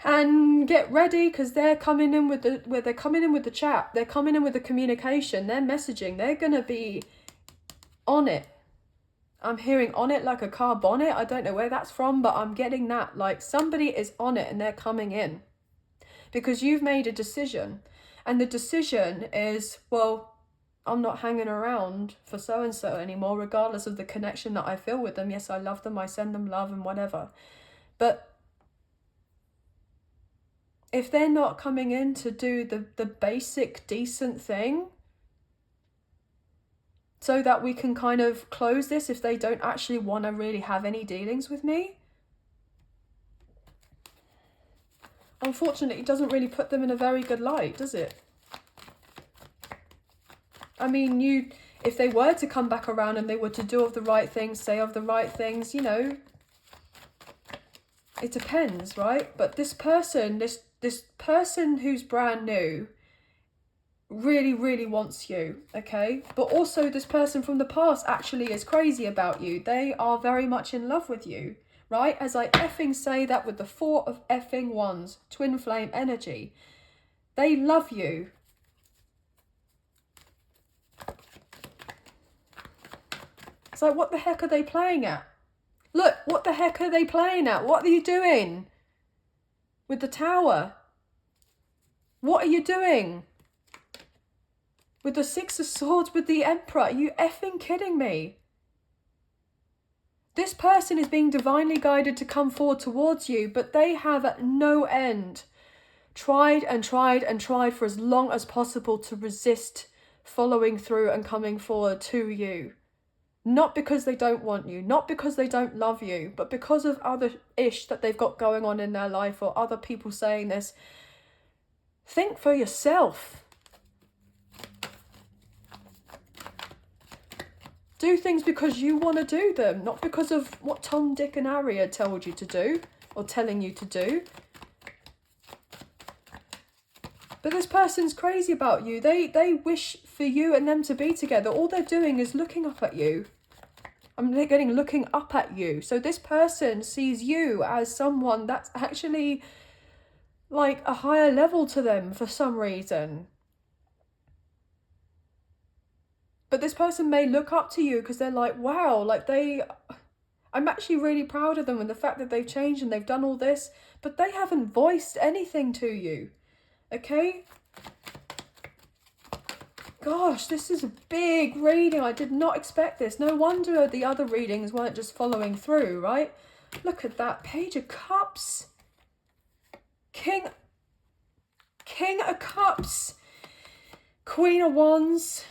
And get ready, because they're coming in with the chat, they're coming in with the communication, they're messaging, they're gonna be on it. I'm hearing on it like a car bonnet. I don't know where that's from, but I'm getting that, like somebody is on it and they're coming in because you've made a decision, and the decision is, well, I'm not hanging around for so and so anymore, regardless of the connection that I feel with them. Yes, I love them, I send them love and whatever, but if they're not coming in to do the basic decent thing so that we can kind of close this, if they don't actually want to really have any dealings with me, unfortunately it doesn't really put them in a very good light, does it? I mean, if they were to come back around and they were to do of the right things, say of the right things, you know, it depends, right? But this person, this person who's brand new really, really wants you, okay? But also this person from the past actually is crazy about you. They are very much in love with you, right? As I effing say that with the 4 of effing wands, twin flame energy. They love you. It's like, what the heck are they playing at? Look, what the heck are they playing at? What are you doing with the Tower? What are you doing with the 6 of Swords with the Emperor? Are you effing kidding me? This person is being divinely guided to come forward towards you, but they have at no end tried and tried and tried for as long as possible to resist following through and coming forward to you. Not because they don't want you, not because they don't love you, but because of other ish that they've got going on in their life, or other people saying this. Think for yourself. Do things because you want to do them, not because of what Tom, Dick and Harry had told you to do, or telling you to do. But this person's crazy about you. They wish for you and them to be together. All they're doing is looking up at you. They're getting looking up at you. So this person sees you as someone that's actually like a higher level to them for some reason. But this person may look up to you because they're like, wow, like I'm actually really proud of them and the fact that they've changed and they've done all this, but they haven't voiced anything to you. Okay? Gosh, this is a big reading. I did not expect this. No wonder the other readings weren't just following through, right? Look at that. Page of Cups. King of Cups. Queen of Wands.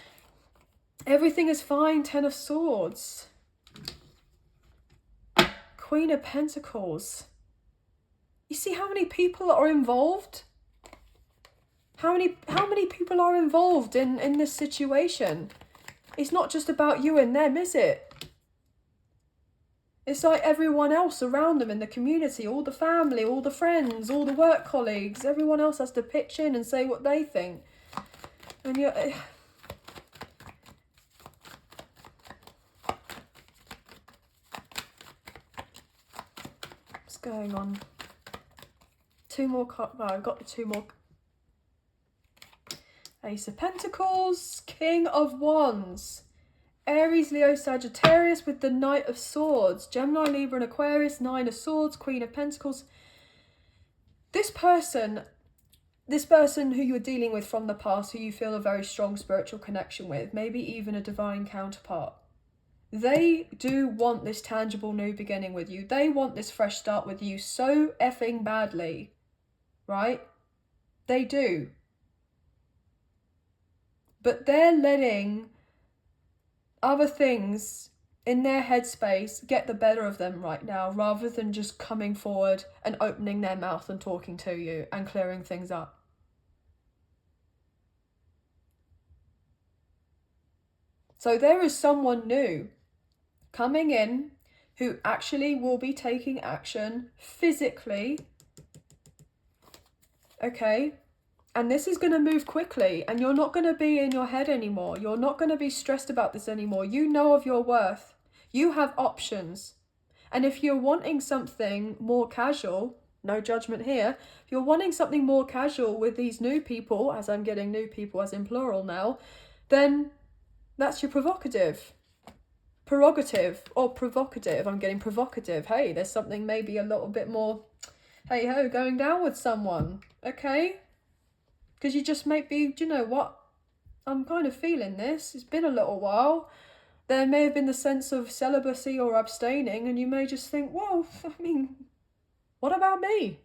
Everything is fine. 10 of Swords. Queen of Pentacles. You see how many people are involved? How many people are involved in this situation? It's not just about you and them, is it? It's like everyone else around them in the community, all the family, all the friends, all the work colleagues, everyone else has to pitch in and say what they think. And you're... What's going on? 2 more cards. Well, I've got the 2 more. Ace of Pentacles, King of Wands, Aries, Leo, Sagittarius with the Knight of Swords, Gemini, Libra and Aquarius, 9 of Swords, Queen of Pentacles. This person who you're dealing with from the past, who you feel a very strong spiritual connection with, maybe even a divine counterpart, they do want this tangible new beginning with you. They want this fresh start with you so effing badly, right? They do. But they're letting other things in their headspace get the better of them right now, rather than just coming forward and opening their mouth and talking to you and clearing things up. So there is someone new coming in who actually will be taking action physically, okay? And this is going to move quickly, and you're not going to be in your head anymore. You're not going to be stressed about this anymore. You know of your worth. You have options. And if you're wanting something more casual, no judgment here, if you're wanting something more casual with these new people, as I'm getting new people as in plural now, then that's your prerogative. I'm getting provocative. Hey, there's something maybe a little bit more, hey ho, going down with someone. Okay? Because you just might be, do you know what? I'm kind of feeling this. It's been a little while. There may have been the sense of celibacy or abstaining, and you may just think, well, I mean, what about me?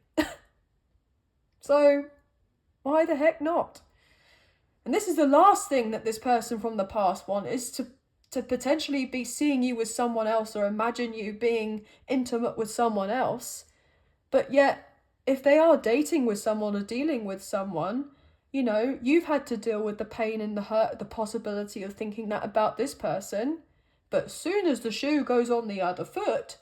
So, why the heck not? And this is the last thing that this person from the past wants, is to potentially be seeing you with someone else or imagine you being intimate with someone else. But yet, if they are dating with someone or dealing with someone, you know, you've had to deal with the pain and the hurt, the possibility of thinking that about this person. But soon as the shoe goes on the other foot,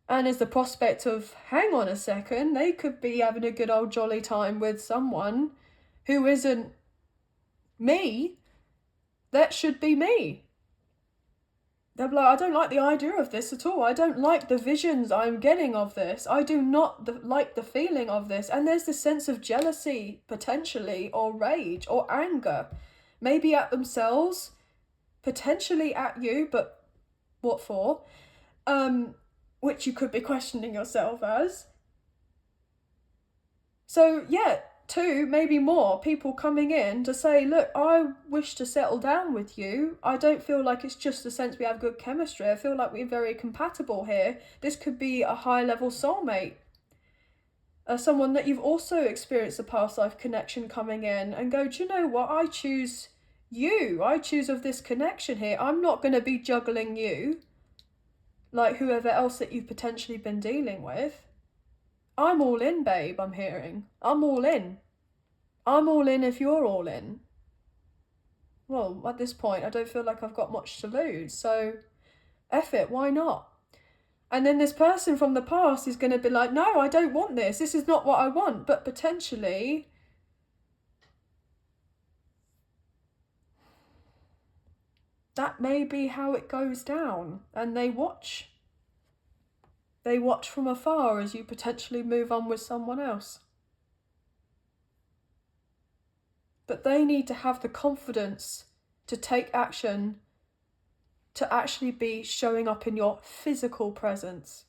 and as the prospect of, hang on a second, they could be having a good old jolly time with someone who isn't me, that should be me. They're like, I don't like the idea of this at all. I don't like the visions I'm getting of this. I do not like the feeling of this. And there's this sense of jealousy, potentially, or rage, or anger. Maybe at themselves, potentially at you, but what for? Which you could be questioning yourself as. So, yeah, 2, maybe more people coming in to say, look, I wish to settle down with you. I don't feel like it's just the sense we have good chemistry. I feel like we're very compatible here. This could be a high-level soulmate. Someone that you've also experienced a past life connection coming in and go, do you know what? I choose you. I choose of this connection here. I'm not going to be juggling you like whoever else that you've potentially been dealing with. I'm all in, babe, I'm hearing. I'm all in. I'm all in if you're all in. Well, at this point, I don't feel like I've got much to lose, so F it, why not? And then this person from the past is going to be like, no, I don't want this. This is not what I want. But potentially, that may be how it goes down. And they watch. They watch from afar as you potentially move on with someone else. But they need to have the confidence to take action, to actually be showing up in your physical presence.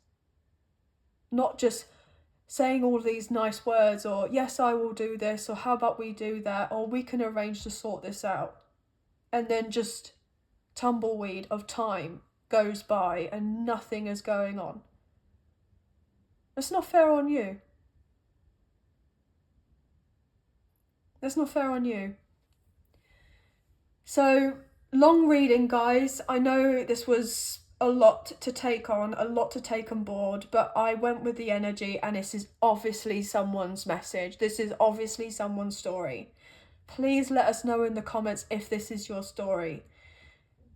Not just saying all these nice words, or yes, I will do this, or how about we do that, or we can arrange to sort this out. And then just tumbleweed of time goes by and nothing is going on. That's not fair on you. That's not fair on you. So, long reading, guys. I know this was a lot to take on, a lot to take on board, but I went with the energy, and this is obviously someone's message. This is obviously someone's story. Please let us know in the comments if this is your story,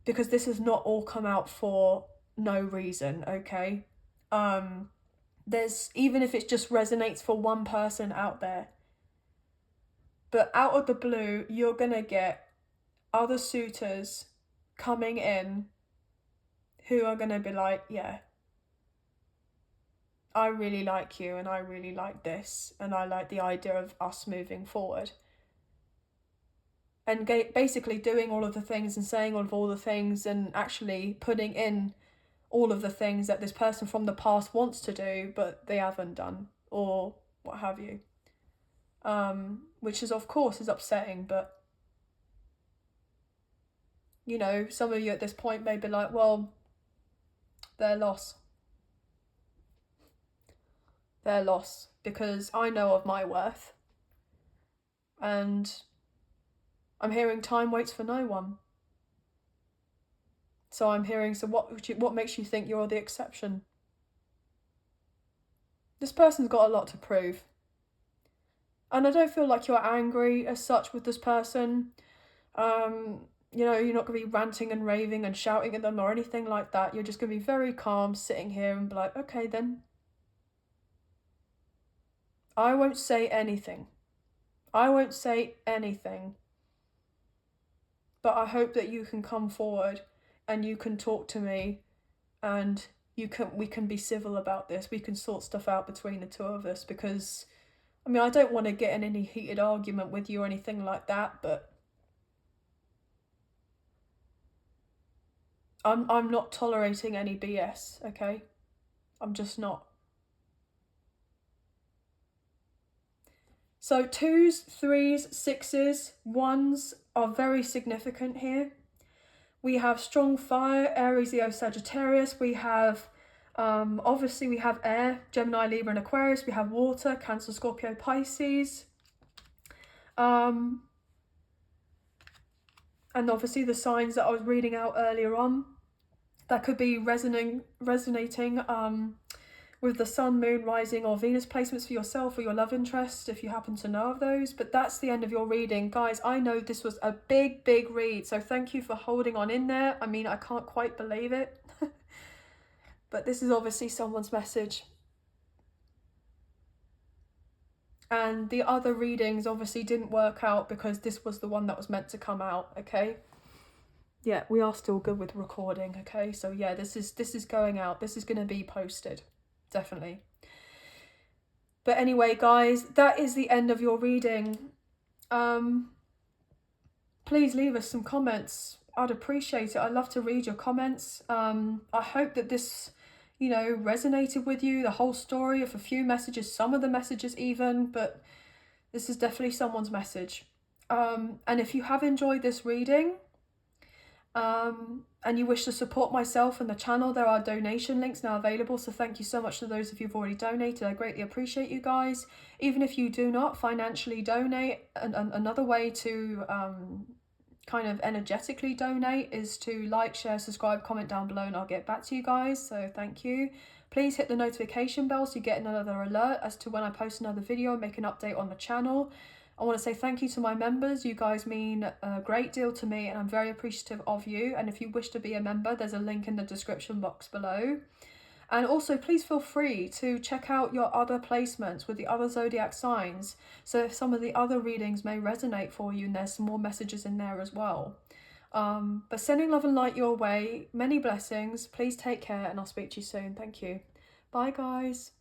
because this has not all come out for no reason, okay? There's, even if it just resonates for one person out there, but out of the blue, you're gonna get other suitors coming in who are going to be like, yeah, I really like you, and I really like this, and I like the idea of us moving forward. And basically doing all of the things and saying all the things and actually putting in all of the things that this person from the past wants to do, but they haven't done, or what have you. Which is, of course, is upsetting, but you know, some of you at this point may be like, well, their loss. Their loss, because I know of my worth. And I'm hearing time waits for no one. So I'm hearing, so what makes you think you're the exception? This person's got a lot to prove. And I don't feel like you're angry as such with this person. You know, you're not going to be ranting and raving and shouting at them or anything like that. You're just going to be very calm, sitting here and be like, okay then. I won't say anything. I won't say anything. But I hope that you can come forward and you can talk to me, and we can be civil about this. We can sort stuff out between the two of us, because I mean, I don't want to get in any heated argument with you or anything like that, but I'm not tolerating any BS, okay? I'm just not. So 2s, 3s, 6s, 1s are very significant here. We have strong fire, Aries, Leo, Sagittarius. We have, obviously we have air, Gemini, Libra and Aquarius. We have water, Cancer, Scorpio, Pisces. And obviously the signs that I was reading out earlier on, that could be resonating with the Sun, Moon, Rising or Venus placements for yourself or your love interest, if you happen to know of those. But that's the end of your reading. Guys, I know this was a big read, so thank you for holding on in there. I mean, I can't quite believe it. But this is obviously someone's message. And the other readings obviously didn't work out because this was the one that was meant to come out, okay? Yeah, we are still good with recording, okay? So yeah, this is going out. This is going to be posted. Definitely. But anyway, guys, that is the end of your reading. Please leave us some comments. I'd appreciate it. I'd love to read your comments. I hope that this, you know, resonated with you, the whole story, of a few messages, some of the messages even, but this is definitely someone's message. And if you have enjoyed this reading, and you wish to support myself and the channel, there are donation links now available, so thank you so much to those of you who've already donated. I greatly appreciate you guys. Even if you do not financially donate, another way to kind of energetically donate is to like, share, subscribe, comment down below, and I'll get back to you guys, so thank you. Please hit the notification bell so you get another alert as to when I post another video and make an update on the channel. I want to say thank you to my members. You guys mean a great deal to me and I'm very appreciative of you. And if you wish to be a member, there's a link in the description box below. And also, please feel free to check out your other placements with the other zodiac signs. So if some of the other readings may resonate for you, and there's some more messages in there as well. But sending love and light your way. Many blessings. Please take care and I'll speak to you soon. Thank you. Bye, guys.